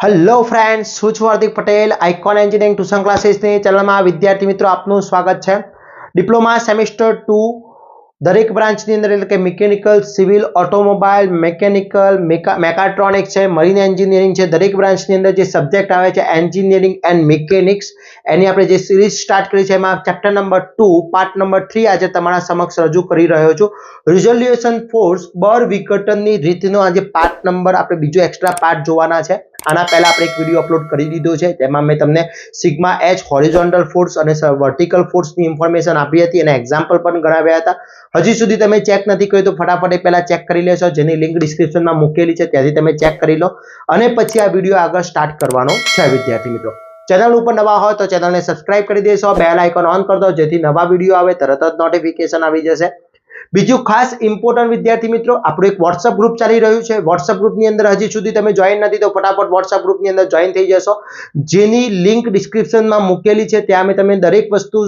Hello friends, હું છું Hardik Patel. Icon engineering tuition ક્લાસીસની ચેનલમાં વિદ્યાર્થી મિત્રો આપનું સ્વાગત છે. ડિપ્લોમા સેમેસ્ટર 2 દરેક બ્રાન્ચની અંદર એટલે કે મિકેનિકલ, સિવિલ, ઓટોમોબાઈલ, મેકેનિકલ, મેકાટ્રોનિક્સ છે, મરીન એન્જિનિયરિંગ છે, દરેક બ્રાન્ચની અંદર જે સબ્જેક્ટ આવે છે એન્જિનિયરિંગ એન્ડ મિકેનિક્સ, એની આપણે જે સિરીઝ સ્ટાર્ટ કરી છે એમાં ચેપ્ટર નંબર 2 પાર્ટ નંબર 3 આજે તમારા સમક્ષ રજૂ કરી રહ્યો છું. રિઝોલ્યુશન ફોર્સ બર વિઘટનની રીતનો આજે પાર્ટ નંબર આપણે બીજો એક્સ્ટ્રા પાર્ટ જોવાના છે. આના પહેલા આપણે એક વિડીયો અપલોડ કરી દીધો છે, તેમાં મેં તમને સિગ્મા એચ હોરિઝોન્ટલ ફોર્સ અને વર્ટિકલ ફોર્સની ઇન્ફોર્મેશન આપી હતી અને એક્ઝામ્પલ પણ ગણાવ્યા હતા. હજી સુધી તમે ચેક નથી કર્યું તો ફટાફટ પહેલા ચેક કરી લેશો, જેની લિંક ડિસ્ક્રિપ્શનમાં મૂકેલી છે, ત્યાંથી તમે ચેક કરી લો અને પછી આ વિડીયો આગળ સ્ટાર્ટ કરવાનો છે. વિદ્યાર્થી મિત્રો, ચેનલ ઉપર નવા હોય તો ચેનલને સબસ્ક્રાઇબ કરી દેશો, બેલ આઇકોન ઓન કરી દો જેથી નવા વિડીયો આવે તરત જ નોટિફિકેશન આવી જશે. બીજું ખાસ ઇમ્પોર્ટન્ટ વિદ્યાર્થી મિત્રો, આપણું એક વોટ્સઅપ ગ્રુપ ચાલી રહ્યું છે. વોટ્સઅપ ગ્રુપની અંદર હજી સુધી તમે જોઈન નથી તો ફટાફટ વોટ્સઅપ ગ્રુપની અંદર જોઈન થઈ જશો, જેની લિંક ડિસ્ક્રિપ્શનમાં મૂકેલી છે. ત્યાં અમે દરેક વસ્તુ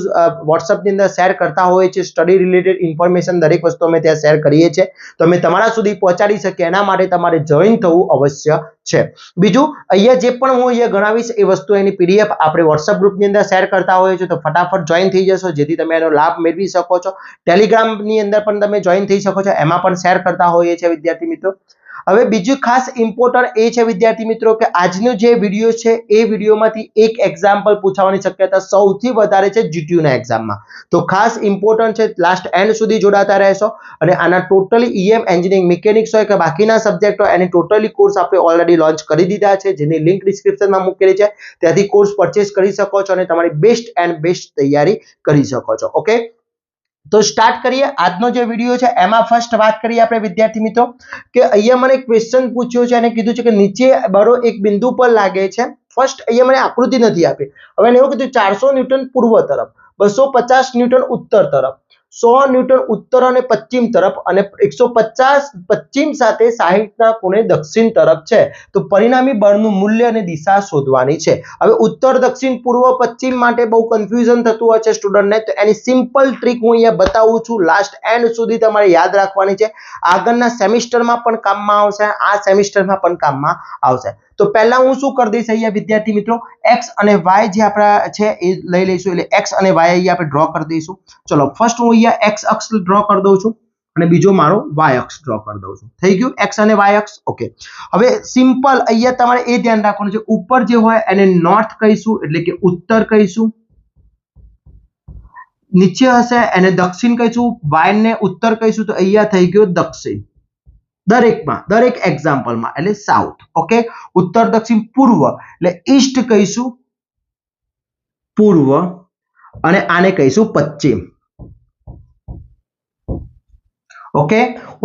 વોટ્સઅપની અંદર શેર કરતા હોઈએ છીએ. સ્ટડી રિલેટેડ ઇન્ફોર્મેશન દરેક વસ્તુ અમે ત્યાં શેર કરીએ છીએ, તો અમે તમારા સુધી પહોંચાડી શકીએ એના માટે તમારે જોઈન થવું અવશ્ય છે. બીજું, અહીંયા જે પણ હું અહીંયા ગણાવીશ એ વસ્તુ એની પીડીએફ આપણે વોટ્સઅપ ગ્રુપની અંદર શેર કરતા હોઈએ છીએ, તો ફટાફટ જોઈન થઈ જશો જેથી તમે એનો લાભ મેળવી શકો છો. ટેલિગ્રામની અંદર પણ તમે જોઈન થઈ શકો છો, એમાં પણ શેર કરતા હોઈએ છીએ વિદ્યાર્થી મિત્રો. હવે બીજું ખાસ ઇમ્પોર્ટન્ટ એ છે વિદ્યાર્થી મિત્રો કે આજનો જે વિડીયો છે એ વિડીયોમાંથી એક એક્ઝામ્પલ પૂછવાની શક્યતા સૌથી વધારે છે જીટીયુના એક્ઝામમાં, તો ખાસ ઇમ્પોર્ટન્ટ છે. લાસ્ટ એન્ડ સુધી જોડાતા રહેશો અને આના ટોટલી ઈએમ એન્જિનિયરિંગ મિકેનિક્સ હોય કે બાકીના સબ્જેક્ટ હોય એની ટોટલી કોર્સ આપણે ઓલરેડી લોન્ચ કરી દીધા છે, જેની લિંક ડિસ્ક્રિપ્શનમાં મૂકેલી છે, ત્યાંથી કોર્સ પરચેસ કરી શકો છો અને તમારી બેસ્ટ એન્ડ બેસ્ટ તૈયારી કરી શકો છો. ઓકે, તો સ્ટાર્ટ કરીએ આજનો જે વિડીયો છે. એમાં ફર્સ્ટ વાત કરીએ આપણે વિદ્યાર્થી મિત્રો કે અહીંયા મને ક્વેશ્ચન પૂછ્યો છે અને કીધું છે કે નીચે બરો એક બિંદુ પર લાગે છે. ફર્સ્ટ અહીંયા મને આકૃતિ નથી આપી. હવે એને એવું કીધું 400 ન્યૂટન પૂર્વ તરફ, 250 ન્યૂટન ઉત્તર તરફ, 100 ન્યૂટન ઉત્તર અને પશ્ચિમ તરફ અને 150 પશ્ચિમ સાથે 60 ના ખૂણે દક્ષિણ તરફ છે, તો પરિણામી બળનું મૂલ્ય અને દિશા શોધવાની છે. હવે ઉત્તર, દક્ષિણ, પૂર્વ, પશ્ચિમ માટે બહુ કન્ફ્યુઝન થતું હોય છે સ્ટુડન્ટને, તો એની સિમ્પલ ટ્રીક હું અહીંયા બતાવું છું. લાસ્ટ એન્ડ સુધી તમારે યાદ રાખવાની છે. આગળના સેમિસ્ટરમાં પણ કામમાં આવશે, આ સેમિસ્ટરમાં પણ કામમાં આવશે. તો પહેલા હું શું કરી દઈશ અહીંયા વિદ્યાર્થી મિત્રો, એક્સ અને વાય જે આપણા છે એ લઈ લઈશું, એટલે એક્સ અને વાય અહીંયા આપણે ડ્રો કરી દઈશું. ચલો, ફર્સ્ટ હું અહીંયા એક્સ અક્ષ ડ્રો કરી દઉં છું અને બીજો મારો વાય અક્ષ ડ્રો કરી દઉં છું. થઈ ગયું એક્સ અને વાય અક્ષ. ઓકે, હવે સિમ્પલ અહીંયા તમારે એ ધ્યાન રાખવાનું છે, ઉપર જે હોય એને નોર્થ કહીશું એટલે કે ઉત્તર કહીશું, નીચે હશે એને દક્ષિણ કહીશું, વાય ને ઉત્તર કહીશું, તો અહીંયા થઈ ગયો દક્ષિણ. દરેકમાં, દરેક એક્ઝામ્પલમાં એટલે સાઉથ. ઓકે, ઉત્તર, દક્ષિણ, પૂર્વ એટલે ઈસ્ટ કહીશું પૂર્વ અને આને કહીશું પશ્ચિમ. ઓકે,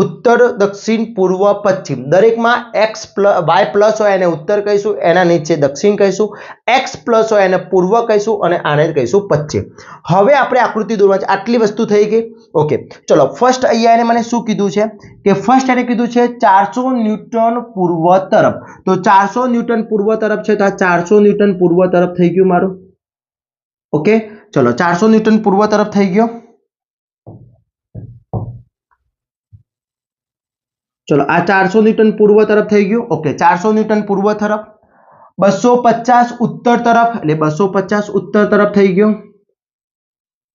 ઉત્તર, દક્ષિણ, પૂર્વ, પશ્ચિમ દરેકમાં એક્સ વાય પ્લસ હોય એને ઉત્તર કહીશું, એના નીચે દક્ષિણ કહીશું, એક્સ પ્લસ હોય એને પૂર્વ કહીશું અને આને કહીશું પશ્ચિમ. હવે આપણે આકૃતિ દોરવાની છે. આટલી વસ્તુ થઈ ગઈ. ઓકે, ચલો ફર્સ્ટ અહીંયા એને મને શું કીધું છે કે ફર્સ્ટ એને કીધું છે 400 ન્યૂટન પૂર્વ તરફ, તો 400 ન્યૂટન પૂર્વ તરફ છે, તો આ 400 ન્યૂટન પૂર્વ તરફ થઈ ગયું મારું. ઓકે, ચલો 400 ન્યૂટન પૂર્વ તરફ થઈ ગયો. ચલો આ 400 ન્યૂટન પૂર્વ તરફ થઈ ગયું. ઓકે, 400 ન્યૂટન પૂર્વ તરફ, 250 ઉત્તર તરફ એટલે 250 ઉત્તર તરફ થઈ ગયો.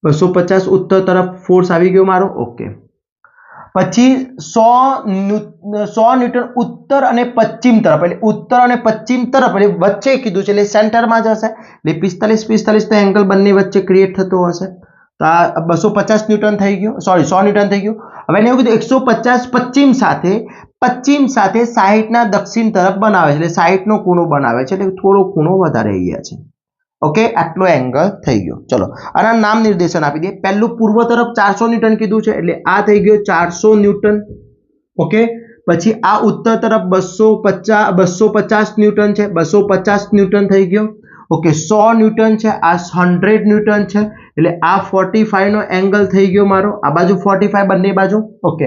250 ઉત્તર તરફ ફોર્સ આવી ગયો મારો. ઓકે, પછી 100 ન્યૂટન ઉત્તર અને પશ્ચિમ તરફ એટલે ઉત્તર અને પશ્ચિમ તરફ એટલે વચ્ચે કીધું છે એટલે સેન્ટરમાં જ હશે, એટલે 45 તો એંગલ બંને વચ્ચે ક્રિએટ થતો હશે. તો આ 250 ન્યૂટન થઈ ગયું, સોરી 100 ન્યૂટન થઈ ગયું. હવે એને એવું કીધું 150 પશ્ચિમ સાથે 60 ના દક્ષિણ તરફ બનાવે છે, એટલે 60 નો ખૂણો બનાવે છે, એટલે થોડો ખૂણો વધારે અહીંયા છે. ઓકે, આટલો એંગલ થઈ ગયો. ચલો આના નામ નિર્દેશન આપી દઈએ. પહેલું પૂર્વ તરફ 400 ન્યૂટન કીધું છે એટલે આ થઈ ગયો 400 ન્યૂટન. ઓકે, પછી આ ઉત્તર તરફ 250 ન્યૂટન છે, 250 ન્યૂટન થઈ ગયો. ઓકે, 100 ન્યૂટન છે, આ 100 ન્યૂટન છે, એટલે આ 45 નો એંગલ થઈ ગયો મારો, આ બાજુ 45 બંને બાજુ. ઓકે,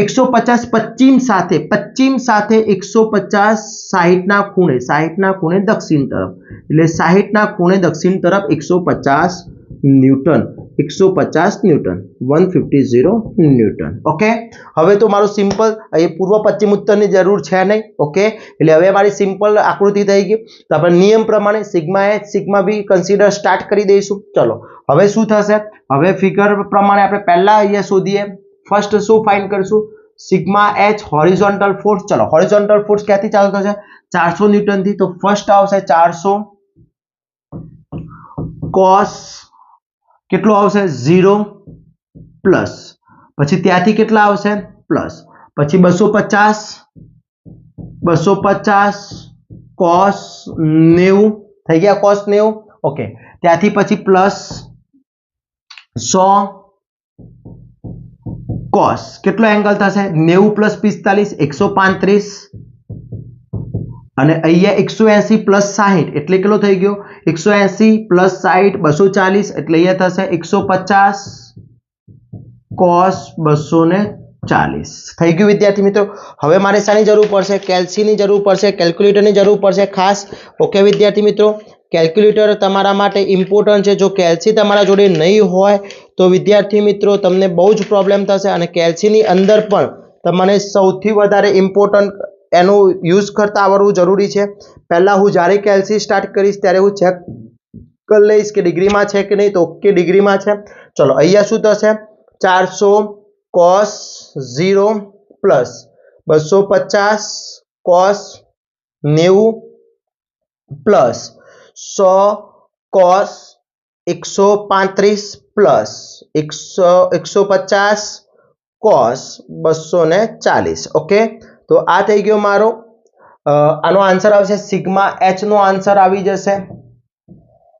150 પશ્ચિમ સાથે 150 60 ના ખૂણે દક્ષિણ તરફ, એટલે 60 ના ખૂણે દક્ષિણ તરફ 150 ન્યૂટન. 150 ન્યૂટન 150 ન્યૂટन ઓકે હવે તો મારું સિમ્પલ અહીં પૂર્વ પશ્ચિમ ઉત્તરની જરૂર છે નહીં ઓકે એટલે હવે મારી સિમ્પલ આકૃતિ થઈ ગઈ તો આપણે નિયમ પ્રમાણે sigma h sigma b consider start કરી દઈશું ચલો હવે શું થશે હવે ફિગર પ્રમાણે આપણે પહેલા અહીંયા શોધીએ ફર્સ્ટ શું ફાઇન્ડ કરીશું સિગ્મા h હોરિઝોન્ટલ ફોર્સ ચલો હોરિઝોન્ટલ ફોર્સ ક્યાંથી ચાલુ થશે 400 ન્યૂટન થી તો ફર્સ્ટ આવશે 400 cos કેટલો આવશે 0 પ્લસ પછી ત્યાંથી કેટલા આવશે પ્લસ પછી 250 cos 90 થઈ ગયા cos 90 ઓકે ત્યાંથી પછી પ્લસ 100 cos કેટલો એંગલ થશે 90 પ્લસ 45 135 અને અહીંયા 180 પ્લસ 60 એટલે કેટલો થઈ ગયો 180 પ્લસ 60 240 એટલે અહીંયા થશે 150 cos 240 થઈ ગયું વિદ્યાર્થી મિત્રો હવે મારે શાની જરૂર પડશે કેલ્સીની જરૂર પડશે કેલ્ક્યુલેટરની જરૂર પડશે ખાસ ઓકે વિદ્યાર્થી મિત્રો કેલ્ક્યુલેટર તમારા માટે ઇમ્પોર્ટન્ટ છે જો કેલ્સી તમારા જોડે નહીં હોય તો વિદ્યાર્થી મિત્રો તમને બહુ જ પ્રોબ્લેમ થશે અને કેલ્સીની અંદર પણ તમને સૌથી વધારે ઇમ્પોર્ટન્ટ એનો યુઝ કરતા આવડવું જરૂરી છે પહેલા હું જ્યારે કેલ્સી સ્ટાર્ટ કરીશ ત્યારે હું ચેક કરી લઈશ કે ડિગ્રીમાં છે કે નહીં તો ઓકે ડિગ્રીમાં છે ચલો અહીંયા શું થશે 400 cos 0 plus 250 cos 90 plus 100 cos 135 plus 150 cos 240 okay તો આ થઈ ગયો મારો આનો આન્સર આવશે સિગ્મા h નો આન્સર આવી જશે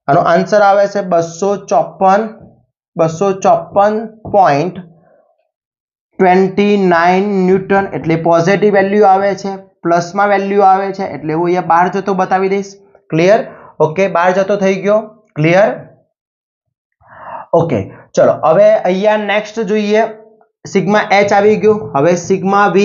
આનો આન્સર આવે છે 254.29 ન્યૂટન એટલે પોઝિટિવ વેલ્યુ આવે છે પ્લસમાં વેલ્યુ આવે છે એટલે હું અહીંયા બહાર જતો બતાવી દઈશ ક્લિયર ઓકે બહાર જતો થઈ ગયો ક્લિયર ઓકે ચલો હવે અહીંયા નેક્સ્ટ જોઈએ સિગ્મા h આવી ગયો હવે સિગ્મા v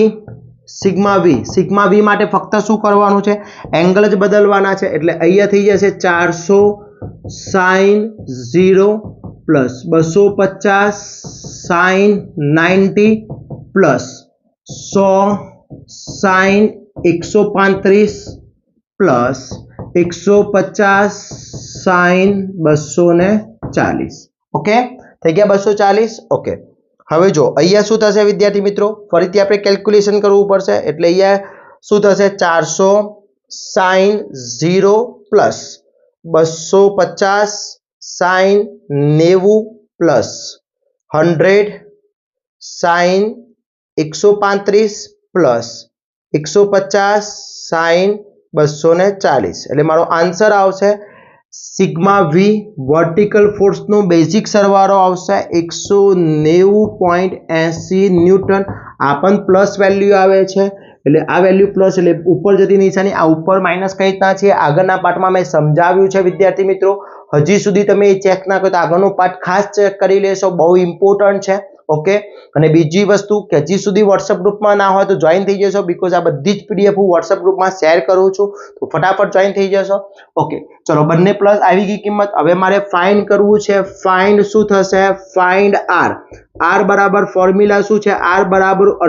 માટે ફક્ત શું કરવાનું છે એંગલ જ બદલવાના છે એટલે અહીંયા થઈ જશે 400 sin 0 plus 250 sin 90 plus 100 sin 135 plus 150 sin 240 okay થઈ ગયા 240 ઓકે હવે જો અહીંયા શું થશે વિદ્યાર્થી મિત્રો ફરીથી આપણે કેલ્ક્યુલેશન કરવું પડશે એટલે અહીંયા શું થશે 400 sin 0 plus 250 sin 90 plus 100 sin 135 plus 150 sin 240 એટલે મારો આન્સર આવશે સિગ્મા v વર્ટિકલ ફોર્સનો બેઝિક સરવાળો આવશે 190.80 ન્યૂટન આ પણ પ્લસ વેલ્યુ આવે છે એટલે આ વેલ્યુ પ્લસ એટલે ઉપર જતી નિશાની આ ઉપર માઈનસ કઈ રીતના છે આગળના પાર્ટમાં મેં સમજાવ્યું છે વિદ્યાર્થી મિત્રો હજી સુધી તમે એ ચેક ના કરો તો આગળનો પાર્ટ ખાસ ચેક કરી લેશો બહુ ઇમ્પોર્ટન્ટ છે ઓકે અને બીજી વસ્તુ કે હજી સુધી વોટ્સએપ ગ્રુપમાં ના હોય તો જોઈન થઈ જશો બીકોઝ આ બધી જ પીડીએફ હું વોટ્સએપ ગ્રુપમાં શેર કરું છું તો ફટાફટ જોઈન થઈ જશો ઓકે ચલો બંને પ્લસ આવી ગઈ કિંમત હવે મારે ફાઇન્ડ કરવું છે ફાઇન્ડ શું થશે ફાઇન્ડ r બરાબર ફોર્મ્યુલા શું છે r બરાબર √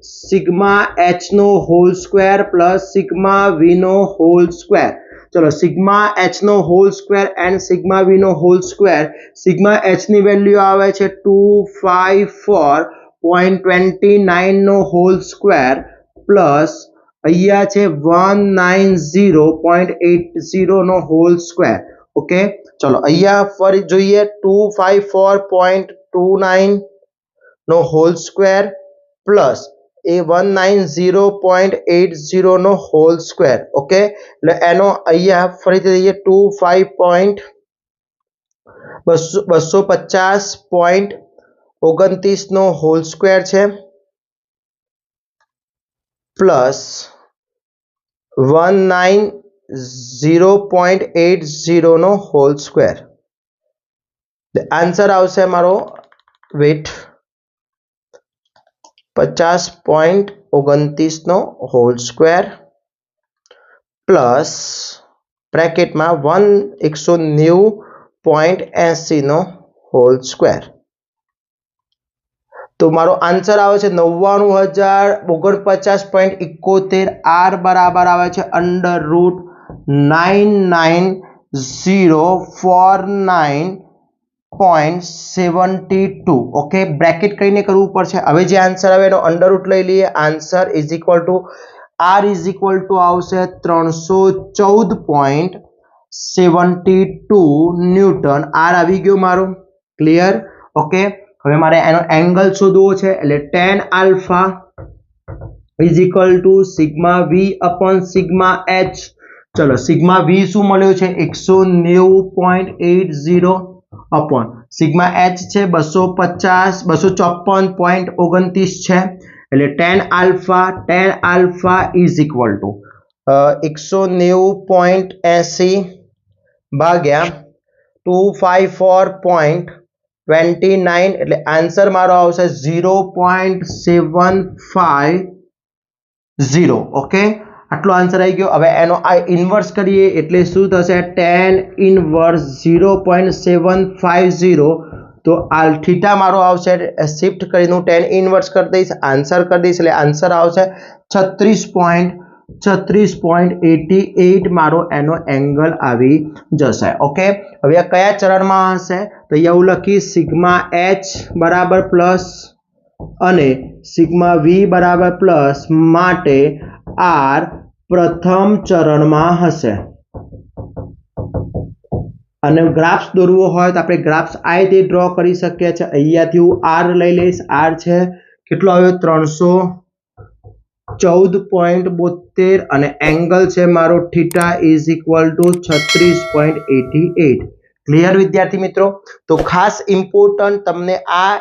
સિગ્મા h નો whole square plus sigma v નો હોલ સ્ક્વેર ચલો સિગ્મા h નો whole square and sigma v નો હોલ સ્ક્વેર સિગ્મા h ની વેલ્યુ આવે છે 254.29 નો હોલ સ્ક્વેર પ્લસ અહીંયા છે 190.80 નો હોલ સ્ક્વેર ઓકે ચલો અહીંયા ફરી જોઈએ 254.29 નો હોલ સ્ક્વેર પ્લસ એ 190.80 નો હોલ સ્ક્વેર ઓકે એટલે એનો અહીંયા ફરીથી દઈએ 250.29 નો હોલ સ્ક્વેર છે પ્લસ 190.80 નો હોલ સ્ક્વેર આન્સર આવશે મારો વેટ 50.29 નો હોલ સ્ક્વેર પ્લસ બ્રેકેટમાં 190.80 નો હોલ સ્ક્વેર. તો મારો આન્સર આવે છે 99,049.71. આર બરાબર આવે છે √99049.72. ઓકે, બ્રેકેટ કરીને કરવું પડશે. હવે જે આન્સર આવે એનો અંડર રૂટ લઈ લઈએ. Answer is equal to R is equal to આવશે 314.72 ન્યૂટન. આર આવી ગયો મારો. ક્લિયર? ઓકે, હવે મારે એનો એંગલ શોધવો છે એટલે tan alpha is equal to sigma V upon sigma H. ચલો, સિગ્મા વી શું મળ્યો છે 190.80 અપોન સિગ્મા એચ છે 254.29 છે. એટલે tan alpha is equal two 190.80 ભાગ્યા 254.29 એટલે આન્સર મારો આવશે 0.750. ઓકે, આટલો આન્સર આવી ગયો. હવે એનો આ ઇન્વર્સ કરીએ એટલે શું થશે tan ઇન્વર્સ 0.750. તો આ થીટા મારો આવશે શિફ્ટ કરીને હું tan ઇન્વર્સ કરી દઈશ, આન્સર કરી દઈશ એટલે આન્સર આવશે 36.88 મારો એનો એંગલ આવી જશે. ઓકે, હવે આ કયા ચરણમાં હશે તો અહીંયા હું લખીશ સિગ્મા એચ બરાબર પ્લસ અને સિગ્મા વી બરાબર પ્લસ માટે આર પ્રથમ ચરણમાં હશે. અને ગ્રાફ્સ દોરવો હોય તો આપણે ગ્રાફ્સ આ રીતે ડ્રો કરી શકીએ છીએ. અહીંયાથી હું આર લઈ લઈશ. આર છે કેટલો આવ્યો 314.72 અને એંગલ છે મારો theta is equal two 36.88. Clear વિદ્યાર્થી મિત્રો? તો ખાસ ઇમ્પોર્ટન્ટ તમને આ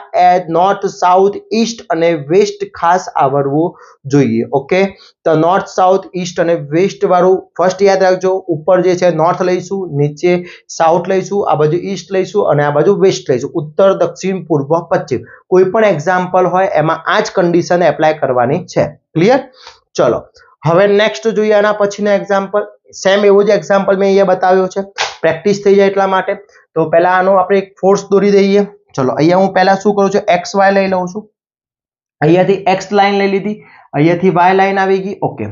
નોર્થ સાઉથ ઈસ્ટ અને વેસ્ટ ખાસ આવડવું જોઈએ. ઓકે, તો નોર્થ સાઉથ ઈસ્ટ અને વેસ્ટ વાળું ફર્સ્ટ યાદ રાખજો. ઉપર જે છે નોર્થ લઈશું, નીચે સાઉથ લઈશું, આ બાજુ ઈસ્ટ લઈશું અને આ બાજુ વેસ્ટ લઈશું. ઉત્તર, દક્ષિણ, પૂર્વ, પશ્ચિમ. કોઈ પણ એક્ઝામ્પલ હોય એમાં આ જ કન્ડિશન એપ્લાય કરવાની છે. ક્લિયર? ચલો, હવે નેક્સ્ટ જોઈએ. આના પછીનો એક્ઝામ્પલ સેમ એવો જ એક્ઝામ્પલ મેં અહીંયા બતાવ્યો છે, પ્રેક્ટિસ થઈ જાય એટલા માટે. તો પહેલા આનો આપણે એક ફોર્સ દોરી દઈએ. ચલો, અહીંયા હું પહેલા શું કરું છું એક્સ વાય લઈ લઉં છું. અહીંયાથી એક્સ લાઈન લઈ લીધી, અહીંયાથી વાય લાઈન આવી ગઈ. ઓકે,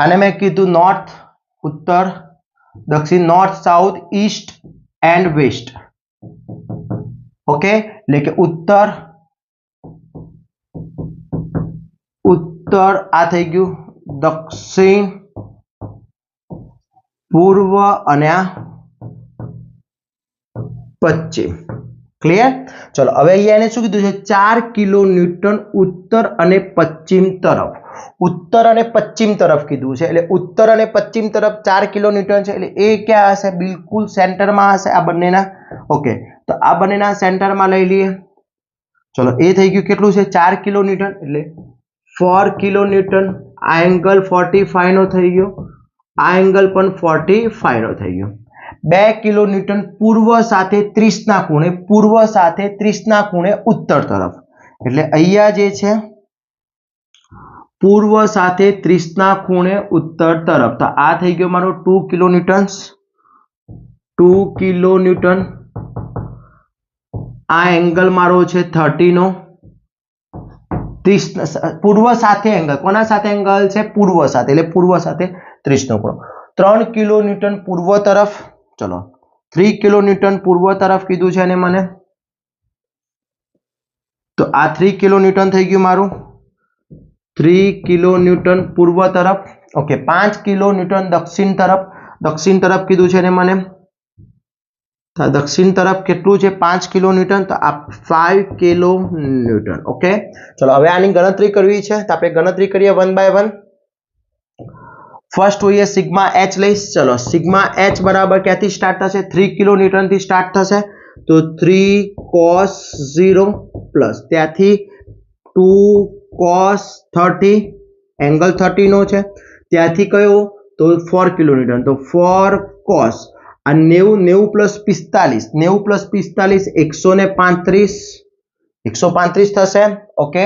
આને મેં કીધું નોર્થ, ઉત્તર, દક્ષિણ, north, south, east and west. Okay, એટલે કે ઉત્તર આ થઈ ગયું, દક્ષિણ, પૂર્વ અને આ પશ્ચિમ. ક્લિયર? ચલો, હવે અહીંયા એને શું કીધું છે 4 કિલોન્યુટન ઉત્તર અને પશ્ચિમ તરફ. ઉત્તર અને પશ્ચિમ તરફ કીધું છે એટલે ઉત્તર અને પશ્ચિમ તરફ 4 કિલોન્યુટન છે એટલે એ ક્યાં હશે? બિલકુલ સેન્ટરમાં હશે આ બંનેના. ઓકે, તો આ બંનેના સેન્ટરમાં લઈ લઈએ. ચલો, એ થઈ ગયું કેટલું છે 4 કિલોન્યુટન એટલે 4 કિલોન્યુટન. આ એંગલ 45 નો થઈ ગયો, આ એંગલ પણ 45 નો થઈ ગયો. 2 કિલોન્યુટન પૂર્વ સાથે 30 ના ખૂણે, પૂર્વ સાથે 30 ના ખૂણે ઉત્તર તરફ. એટલે અહીંયા જે છે પૂર્વ સાથે 30 ના ખૂણે ઉત્તર તરફ. તો આ થઈ ગયો મારો 2 કિલોન્યુટન. 2 કિલોન્યુટન. આ એંગલ મારો છે 30 નો. 30 પૂર્વ સાથે એંગલ, કોના સાથે એંગલ છે? પૂર્વ સાથે, એટલે પૂર્વ સાથે 30 નો ખૂણો. 3 કિલોન્યુટન પૂર્વ તરફ. ચલો, 3 કિલોન્યુટન પૂર્વ તરફ કીધું છે અને મને, તો આ 3 કિલોન્યુટન થઈ ગયું મારું. 3 કિલોન્યુટન પૂર્વ તરફ. ઓકે, 5 કિલોન્યુટન દક્ષિણ તરફ. દક્ષિણ તરફ કીધું છે અને મને, તો દક્ષિણ તરફ કેટલું છે 5 કિલોન્યુટન. તો આ 5 કિલોન્યુટન. ઓકે, ચલો, હવે આની ગણતરી કરવી છે તો આપણે ગણતરી કરીએ 1 બાય 1. ફર્સ્ટ જોઈએ સિગ્મા એચ લઈશ. ચલો, સિગ્મા એચ બરાબર ક્યાંથી સ્ટાર્ટ થશે? 3 કિલોન્યુટન થી સ્ટાર્ટ થશે. તો 3 cos 0 પ્લસ ત્યાંથી 2 cos 30, એંગલ 30 નો છે. ત્યાંથી કયો? તો 4 કિલોન્યુટન. તો 4 cos આ 90 પ્લસ 45, 90 પ્લસ 45 135 થશે. ઓકે,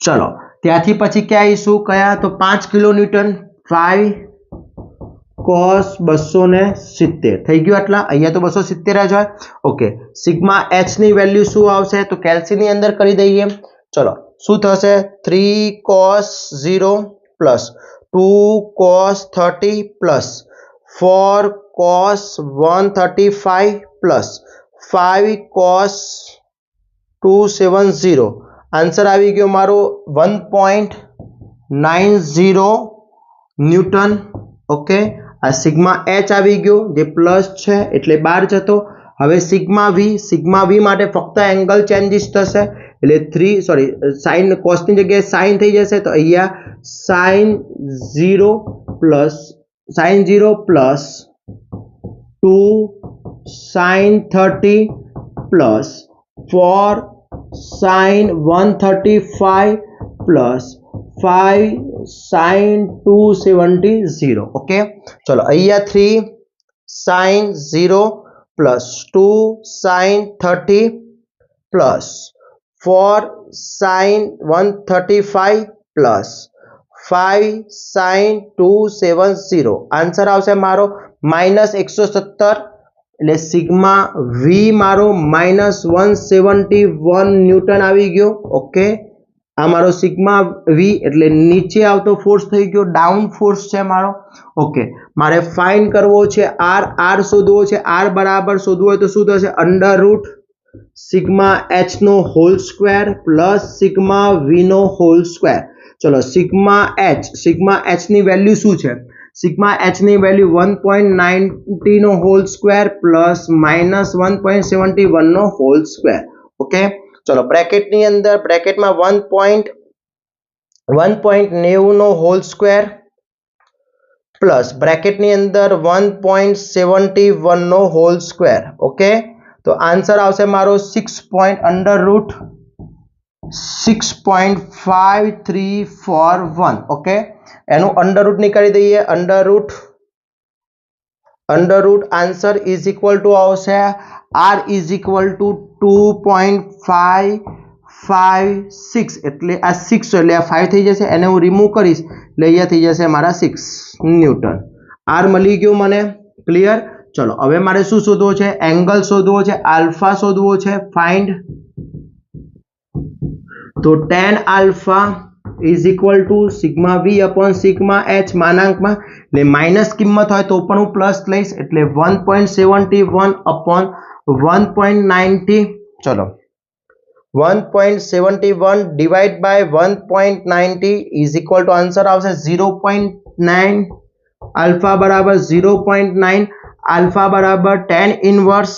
ચલો, ત્યાંથી પછી ક્યાં આવીશું? કયા? તો 5 કિલોન્યુટન. 5 cos 270 થઈ ગયું આટલા અહીંયા તો 270 જ હોય ઓકે સિગ્મા h ની વેલ્યુ શું આવશે તો કેલ્સી ની અંદર કરી દઈએ ચલો શું થશે 3 cos 0 plus 2 cos 30 plus 4 cos 135 plus 5 cos 270 answer આવી ગયો મારો 1.90 ન્યૂટન ઓકે આ સિગ્મા h આવી ગયો જે પ્લસ છે એટલે બહાર જતો હવે સિગ્મા v માટે ફક્ત એંગલ ચેન્જીસ થશે એટલે 3 સોરી sin cos ની જગ્યાએ sin થઈ જશે તો અહીંયા sin 0 plus 2 sin 30 plus 4 sin 135 plus 5 sin 270 okay चलो अहिया 3 sin 0 plus 2 sin 30 plus 4 sin 135 plus 5 sin 270 answer आवशे मारो -170 એટલે સિગ્મા v મારો -171 ન્યૂટન આવી ગયો ઓકે આ મારો સિગ્મા v એટલે નીચે આવતો ફોર્સ થઈ ગયો ડાઉન ફોર્સ છે મારો ઓકે મારે ફાઇન્ડ કરવો છે r શોધવો છે r બરાબર શોધવો હોય તો શું થશે અંડરરૂટ સિગ્મા h નો whole square plus sigma v નો હોલ સ્ક્વેર ચલો સિગ્મા h ની વેલ્યુ શું છે सिग्मा h ની વેલ્યુ 1.90 નો હોલ સ્ક્વેર પ્લસ -1.71 નો હોલ સ્ક્વેર ઓકે ચલો બ્રેકેટ ની અંદર બ્રેકેટમાં 1.90 નો હોલ સ્ક્વેર પ્લસ બ્રેકેટ ની અંદર 1.71 નો હોલ સ્ક્વેર ઓકે તો આન્સર આવશે મારો 6.5341 ઓકે એનું અંડરરૂટ નીકાળી દઈએ under root answer is equal to આવશે r ઇઝ ઇક્વલ ટુ 2.556 એટલે આ 6 એટલે આ 5 થઈ જશે એને હું રિમૂવ કરીશ એટલે અહીંયા થઈ જશે મારા 6 ન્યૂટન r મળી ગયો મને ક્લિયર ચલો હવે મારે શું શોધવો છે એંગલ શોધવો છે આલ્ફા શોધવો છે ફાઇન્ડ તો tan alpha is equal to sigma v upon sigma h માનાંકમાં એટલે માઈનસ કિંમત હોય તો પણ હું પ્લસ લઈશ એટલે 1.71 upon 1.90 ચલો 1.71 divided by 1.90 is equal to answer આવશે 0.9 આલ્ફા બરાબર 0.9 આલ્ફા બરાબર tan ઇન્વર્સ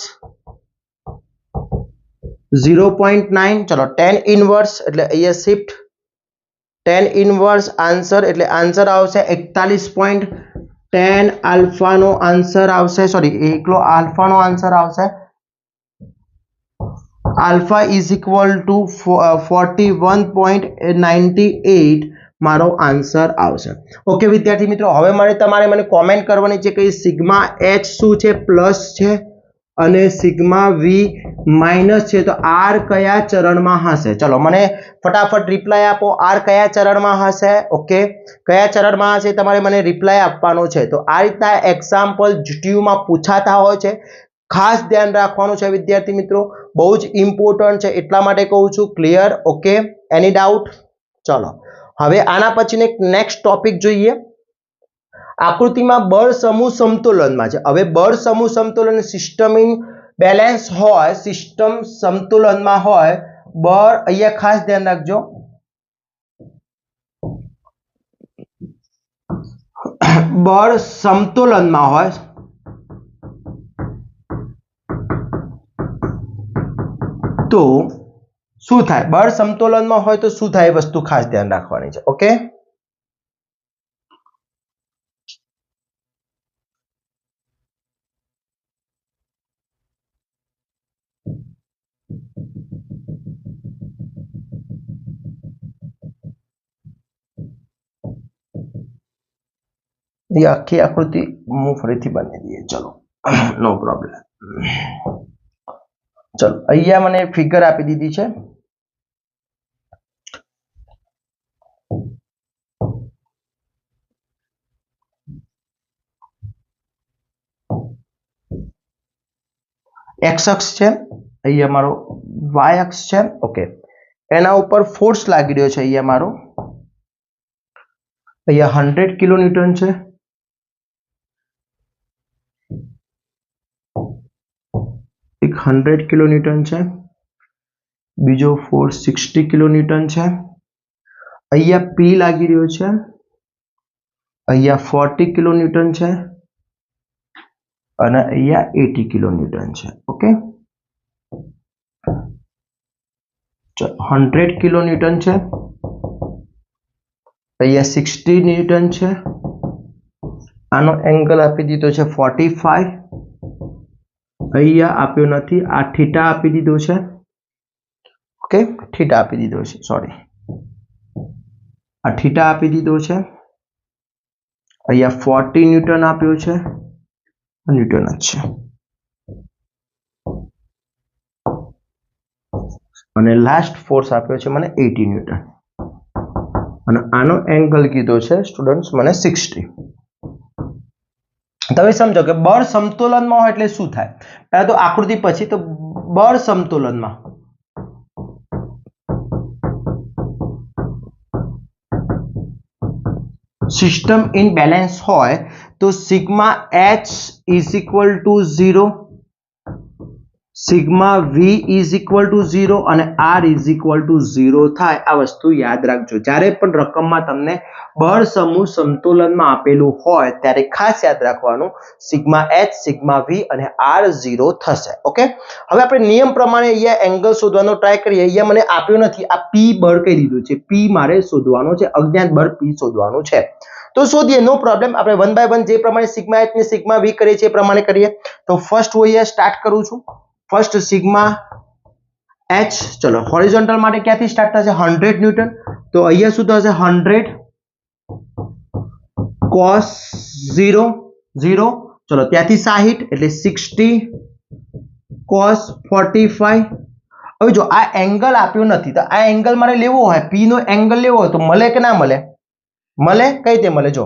0.9 ચલો tan ઇન્વર્સ એટલે અહીંયા શિફ્ટ tan ઇન્વર્સ આન્સર એટલે આન્સર આવશે 41. tan આલ્ફા નો આન્સર આવશે સોરી એકલો આલ્ફા નો આન્સર આવશે આલ્ફા ઇઝ ઇક્વલ ટુ 41.98 મારો આન્સર આવશે ઓકે વિદ્યાર્થી મિત્રો હવે તમારે મને કોમેન્ટ કરવાની છે કે સિગ્મા h શું છે પ્લસ છે અને સિગ્મા v માઈનસ છે તો r કયા ચરણમાં હશે ચલો મને ફટાફટ રિપ્લાય આપો r કયા ચરણમાં હશે ઓકે કયા ચરણમાં હશે તમારે મને રિપ્લાય આપવાનો છે તો આ રીતના એક્ઝામ્પલ GTU માં પૂછાતા હોય છે ખાસ ધ્યાન રાખવાનું છે વિદ્યાર્થી મિત્રો બહુ જ ઇમ્પોર્ટન્ટ છે એટલા માટે કહું છું ક્લિયર ઓકે એની ડાઉટ ચલો હવે આના પછીને નેક્સ્ટ ટોપિક જોઈએ આકૃતિમાં બળ સમૂહ સમતોલનમાં છે હવે બળ સમૂહ સમતોલન સિસ્ટમ ઇન બેલેન્સ હોય સિસ્ટમ સમતોલનમાં હોય બળ અહીંયા ખાસ ધ્યાન રાખજો બળ સમતોલનમાં હોય તો શું થાય બળ સમતોલનમાં હોય તો શું થાય વસ્તુ ખાસ ધ્યાન રાખવાની છે ઓકે ये आखी आकृति मुंह फरीथी बनी दिए चलो नो प्रॉब्लम चलो अहिया मैंने फिगर आपी दीधी है एक्स अक्ष है, अहींया मारो वाय अक्ष है। ओके, एना उपर फोर्स लागी रह्यो छे, अहींया मारो अहींया 100 किलोन्यूटन है, एक 100 किलोन्यूटन है, बीजो फोर्स 60 किलोन्यूटन है, अहींया पी लागी रह्यो छे, अहींया 40 किलोन्यूटन है અને અહીંયા 80 કિલોન્યુટન છે। ઓકે, 100 કિલોન્યુટન છે, અહીંયા 60 ન્યૂટન છે, આનો એંગલ આપી દીધો છે 45, અહીંયા આપ્યો નથી, આ થીટા આપી દીધો છે। ઓકે, થીટા આપી દીધો છે, સોરી, આ થીટા આપી દીધો છે, અહીંયા 40 ન્યૂટન આપ્યો છે, न्यूटन है, અને લાસ્ટ ફોર્સ આપ્યો છે મને 80 ન્યૂટન, અને આનો એંગલ કીધો છે સ્ટુડન્ટ્સ મને 60। તમે સમજો કે બળ સમતોલનમાં હોય એટલે શું થાય। પહેલા તો આકૃતિ પછી તો બળ સમતોલનમાં सिस्टम इन बैलेंस होय तो sigma H is equal to 0, sigma V is equal to 0 અને आर इज इक्वल टू 0 થાય। આ વસ્તુ યાદ રાખજો, જ્યારે પણ રકમમાં તમને બળ સમૂહ સમતોલનમાં આપેલું હોય ત્યારે ખાસ યાદ રાખવાનું સિગ્મા એચ, સિગ્મા વી અને આર 0 થશે। ઓકે, હવે આપણે નિયમ પ્રમાણે અહીંયા એંગલ શોધવાનો ટ્રાય કરીએ। અહીંયા મને આપ્યો નથી, આ પી બળ કહી દીધું છે, પી મારે શોધવાનો છે, અજ્ઞાત બળ પી શોધવાનું છે, तो शोधिए, नो प्रॉब्लम। આપણે 1 बाय 1 જે પ્રમાણે સિગ્મા એચ ને સિગ્મા વી કરીએ છીએ એ પ્રમાણે કરીએ। તો ફર્સ્ટ હું અહીંયા સ્ટાર્ટ કરું છું, ફર્સ્ટ સિગ્મા એચ, ચલો હોરિઝોન્ટલ માટે ક્યાંથી સ્ટાર્ટ થશે 100 ન્યૂટન, તો અહીંયા શું થશે 100 cos 0 0, ચલો ત્યાંથી 60 એટલે 60 cos 45। હવે જો આ એંગલ આપ્યો નથી તો આ એંગલ મારે લેવો હોય, પી નો એંગલ લેવો હોય તો મળે કે ના મળે? મળે, કઈ રીતે મળે? જો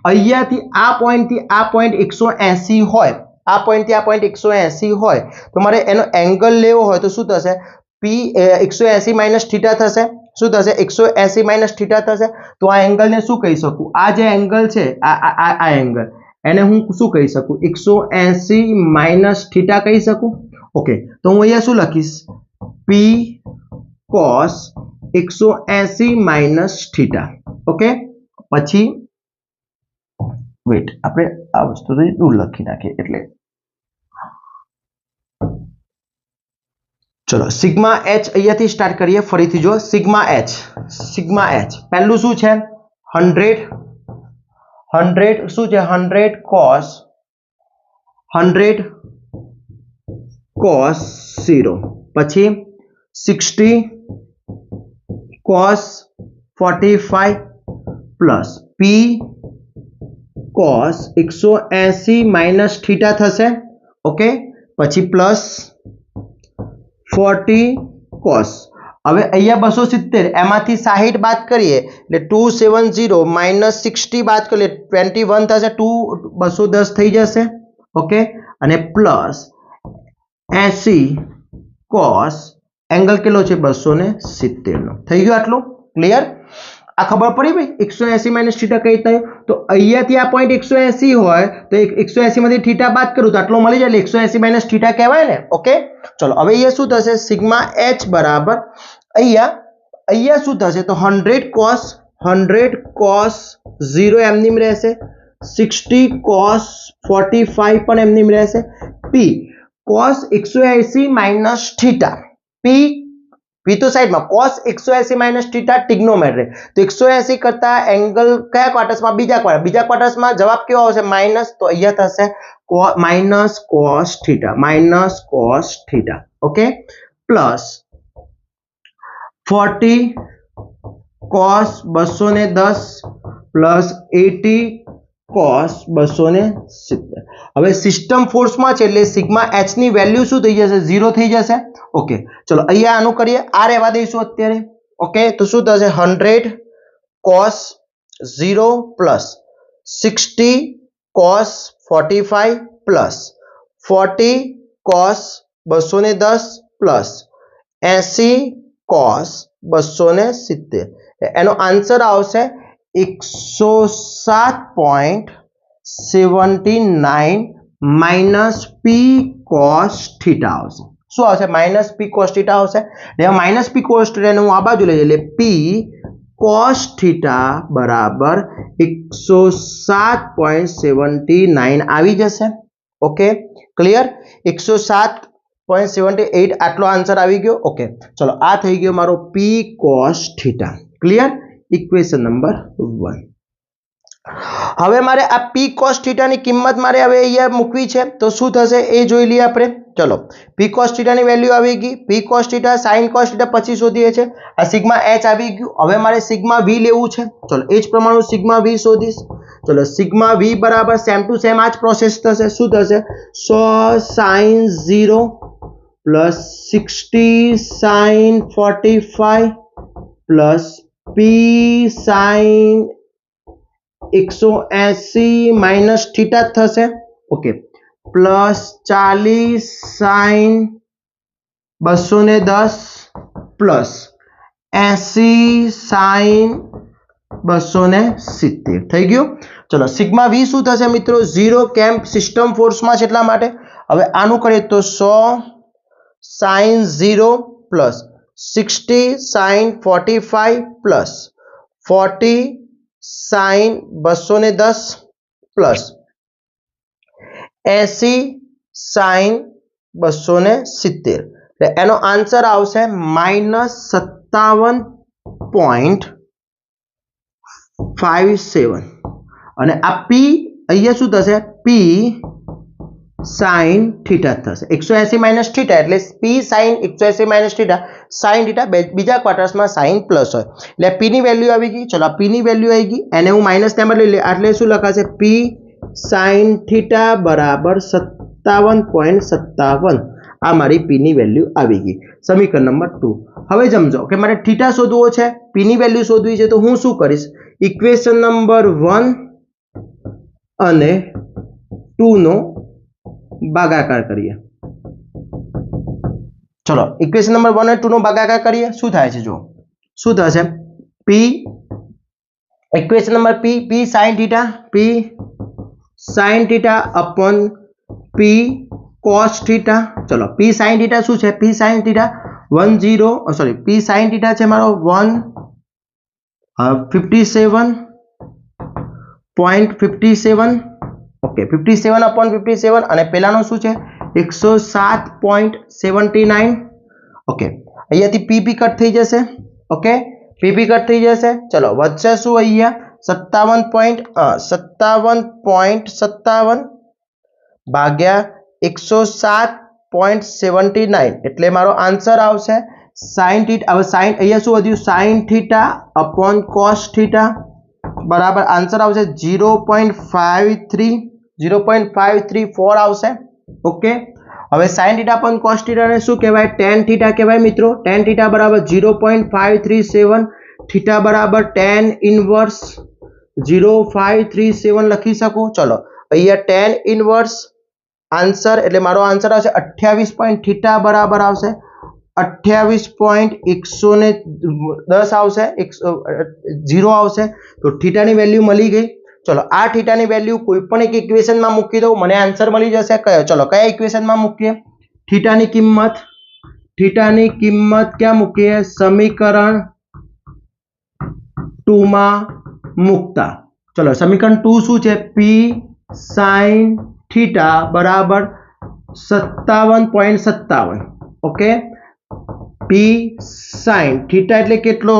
અહીંયાથી આ પોઈન્ટથી આ પોઈન્ટ 180 હોય, આ પોઈન્ટથી આ પોઈન્ટ 180 હોય તો મારે એનો એંગલ લેવો હોય તો શું થશે? પી 180 માઇનસ થીટા થશે। શું થશે? 180 માઇનસ થીટા થશે। તો આ એંગલને શું કહી શકું? આ જે એંગલ છે આ એંગલ, એને હું શું કહી શકું? 180 માઇનસ થીટા કહી શકું। ઓકે, તો હું અહીંયા શું લખીશ? પી cos 180 માઇનસ થીટા। ઓકે, પછી વેટ, આપણે આ વસ્તુ દૂર લખી નાખીએ એટલે ચલો સિગ્મા એચ અહીંયાથી સ્ટાર્ટ કરીએ। ફરીથી જો સિગ્મા એચ પહેલું શું છે 100 શું છે 100 cos 0, પછી 60 cos 45 plus P cos 180 minus theta થશે। ओके, પછી પ્લસ 40 cos, હવે અહીંયા 270 એમાંથી 60 બાદ કરીએ એટલે 270 માઇનસ 60 બાદ કરીએ 21 થશે, 210 થઈ જશે। ઓકે, અને પ્લસ 80 cos એંગલ કેટલો છે 270 નો, થઈ ગયું આટલું ક્લિયર? આ ખબર પડી ભાઈ 180 માઇનસ થીટા કઈ રીતે? તો અહીંયાથી આ પોઈન્ટ 180 હોય તો 180 માંથી થીટા બાદ કરું તો આટલો મળી જાય એટલે 180 માઇનસ થીટા કહેવાય ને। ઓકે, ચલો હવે અહીંયા શું થશે? સિગ્મા એચ બરાબર અહીંયા શું થશે? તો 100 cos 0 એમનેમ રહેશે, 60 cos 45 પણ એમનેમ રહેશે, P cos 180 minus theta, P तो साइड में cos 180 माइनस थीटा टिग्नोमेट्री, तो 180 करता एंगल क्या क्वार्टर्स में? बीजा क्वार्टर्स में जवाब क्यों आवशे? माइनस, तो अहींया थशे minus cos theta. Okay, plus 40 cos 210 plus 80 cos 270। હવે સિસ્ટમ ફોર્સમાં છે એટલે સિગ્મા એચ ની વેલ્યુ શું થઈ જશે? 0 થઈ જશે। ઓકે, ચલો અહીંયા આનું કરીએ, આ રહેવા દઈશું અત્યારે। ઓકે, તો શું થશે? 100 cos 0 plus 60 cos 45 plus 40 cos 210 plus 80 cos 270 એનો આન્સર આવશે 107.79 માઇનસ p cos થીટા આવશે. શું આવશે? માઇનસ p cos થીટા આવશે. એટલે માઇનસ p cos થીટા હું આ બાજુ લઈ એટલે p cos થીટા બરાબર 107.79 આવી જશે. Okay, clear? 107.78 આટલો આન્સર આવી ગયો. ઓકે, ચલો આ થઈ ગયો મારો p cos theta. Clear? Equation number 1. હવે મારે આ p cos થીટાની કિંમત મારે હવે અહીંયા મૂકવી છે તો શું થશે એ જોઈ લઈએ આપણે. ચલો, p cos થીટાની વેલ્યુ આવી ગઈ. p cos theta sin cos theta પછી શોધીએ છે. આ સિગ્મા h આવી ગયું. હવે મારે સિગ્મા v લેવું છે. ચલો એ જ પ્રમાણે હું સિગ્મા v શોધીશ. ચલો સિગ્મા v બરાબર સેમ ટુ સેમ આ જ પ્રોસેસ થશે. શું થશે? 100 sin 0 plus 60 sin 45 plus p sin 180 minus theta થશે. Okay, plus 40 sin 210 plus 80 sin 270 થઈ ગયું. ચલો સિગ્મા v શું થશે મિત્રો? 0 કેમ? સિસ્ટમ ફોર્સમાં છે એટલા માટે. હવે આનું કરીએ તો 100 sin 0 plus 60 sin 45 plus 40 sin 210 plus 80 sin 270 એટલે એનો આન્સર આવશે -57.57 અને આ p અહીંયા શું થશે? p sin થીટા થશે. 180 માઇનસ થીટા એટલે p sin 180 minus theta sin theta બીજા ક્વાર્ટર્સમાં sin પ્લસ હોય એટલે p ની વેલ્યુ આવી ગઈ. ચલો p ની વેલ્યુ આવી ગઈ એને હું માઇનસ નંબર લઈ લે એટલે શું લખાશે? p sin થીટા બરાબર 57.57 આ મારી p ની વેલ્યુ આવી ગઈ. સમીકરણ નંબર 2. હવે સમજો કે મારે થીટા શોધવો છે, p ની વેલ્યુ શોધવી છે તો હું શું કરીશ? ઇક્વેશન નંબર 1 અને 2 નો ભાગાકાર કરીએ. ચલો ઇક્વેશન નંબર 1 અને 2 નો ભાગાકાર કરીએ. શું થાય છે જો? શું થશે? p equation number p sin theta upon p cos theta. ચલો p sin theta શું છે? p sin theta p sin theta છે મારો 57.57. ઓકે, 57 upon 57 અને પેલાનો શું છે? 107.79. ઓકે, અહીંયાથી p કટ થઈ જશે. ઓકે, p કટ થઈ જશે. ચલો વધશે શું? અહીંયા 57.57 ભાગ્યા 107.79 એટલે મારો આન્સર આવશે sin થીટા. હવે sin અહીંયા શું વધ્યું? sin theta upon cos theta બરાબર આન્સર આવશે 0.534 આવશે. ઓકે, હવે sin theta upon cos theta ને શું કહેવાય? tan થીટા કહેવાય મિત્રો. tan થીટા બરાબર 0.537 થીટા બરાબર tan ઇન્વર્સ 0.537 લખી શકું. ચલો અહીંયા tan ઇન્વર્સ આન્સર એટલે મારો આન્સર આવશે 28. થીટા બરાબર આવશે 28.110 આવશે 0 આવશે તો થીટાની વેલ્યુ મળી ગઈ. ચલો આ થીટાની વેલ્યુ કોઈ પણ એક ઇક્વેશનમાં મૂકી દઉં મને આન્સર મળી જશે. કયો? ચલો કયા ઇક્વેશનમાં મૂકીએ? થીટાની કિંમત ક્યાં મૂકીએ? સમીકરણ 2 માં મૂકતા. ચલો સમીકરણ 2 શું છે? p sin થીટા બરાબર 57.57. ઓકે, p sin થીટા એટલે કેટલો?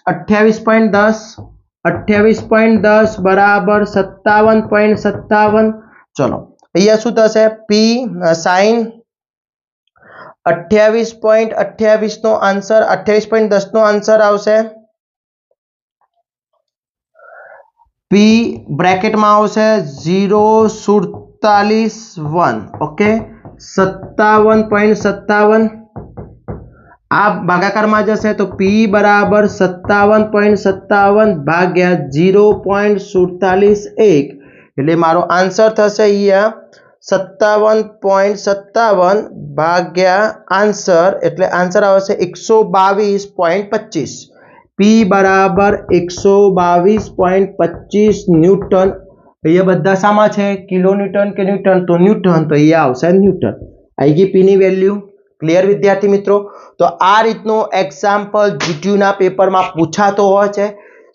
28.10 બરાબર 57.57. ચલો અહીંયા શું થશે? p sin 28.28 નો આન્સર 28.10 નો આન્સર આવશે. p બ્રેકેટમાં આવશે 0.47. ઓકે, 57.57 આ ભાગાકારમાં જશે તો p બરાબર 57.57 ભાગ્યા 0.471 એટલે મારો આન્સર થશે અહીંયા 57.57 ભાગ્યા આન્સર એટલે આન્સર આવશે 122.25. P બરાબર 122.25 ન્યૂટન. અહીંયા બધા શામાં છે? કિલોન્યુટન કે ન્યૂટન? તો ન્યૂટન, તો અહીંયા આવશે ન્યૂટન. આવી ગઈ P ની વેલ્યુ. ક્લિયર વિદ્યાર્થી મિત્રો? તો આ રીતનો એક્ઝામ્પલ GTU ના પેપરમાં પૂછાતો હોય છે.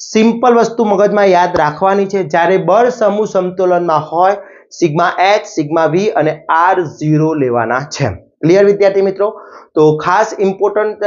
સિમ્પલ વસ્તુ મગજમાં યાદ રાખવાની છે. જ્યારે બળ સમૂહ સમતોલનમાં હોય સિગ્મા H, સિગ્મા V અને R0 લેવાના છે. ક્લિયર વિદ્યાર્થી મિત્રો? તો ખાસ ઇમ્પોર્ટન્ટ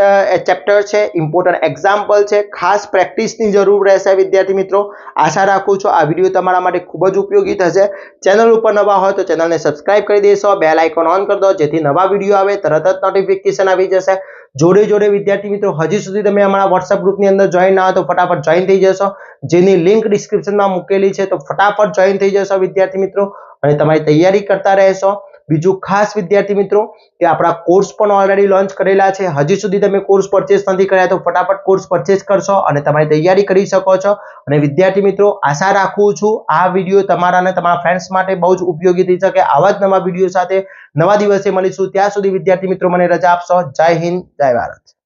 ચેપ્ટર છે, ઇમ્પોર્ટન્ટ એક્ઝામ્પલ છે, ખાસ પ્રેક્ટિસની જરૂર રહેશે વિદ્યાર્થી મિત્રો. આશા રાખું છું આ વિડીયો તમારા માટે ખૂબ જ ઉપયોગી થશે. ચેનલ ઉપર નવા હોય તો ચેનલને સબસ્ક્રાઇબ કરી દેશો, બેલ આઇકોન ઓન કરી દો જેથી નવા વિડીયો આવે તરત જ નોટિફિકેશન આવી જશે. જોડે જોડે વિદ્યાર્થી મિત્રો હજી સુધી તમે અમારા WhatsApp ગ્રુપની અંદર જોઈન ના હોય તો ફટાફટ જોઈન થઈ જશો, જેની લિંક ડિસ્ક્રિપ્શનમાં મૂકેલી છે. તો ફટાફટ જોઈન થઈ જશો વિદ્યાર્થી મિત્રો અને તમારી તૈયારી કરતા રહેશો. બીજું ખાસ વિદ્યાર્થી મિત્રો કે આપણા કોર્સ પણ ઓલરેડી લોન્ચ કરેલા છે. હજી સુધી તમે કોર્સ પરચેસ નથી કર્યા તો ફટાફટ કોર્સ પરચેસ કરશો અને તમારી તૈયારી કરી શકો છો. અને વિદ્યાર્થી મિત્રો આશા રાખું છું આ વિડીયો તમારા અને તમારા ફ્રેન્ડ્સ માટે બહુ જ ઉપયોગી થઈ શકે. આવા જ નવા વિડીયો સાથે નવા દિવસે મળીશું. ત્યાં સુધી વિદ્યાર્થી મિત્રો મને રજા આપશો. જય હિન્દ, જય ભારત.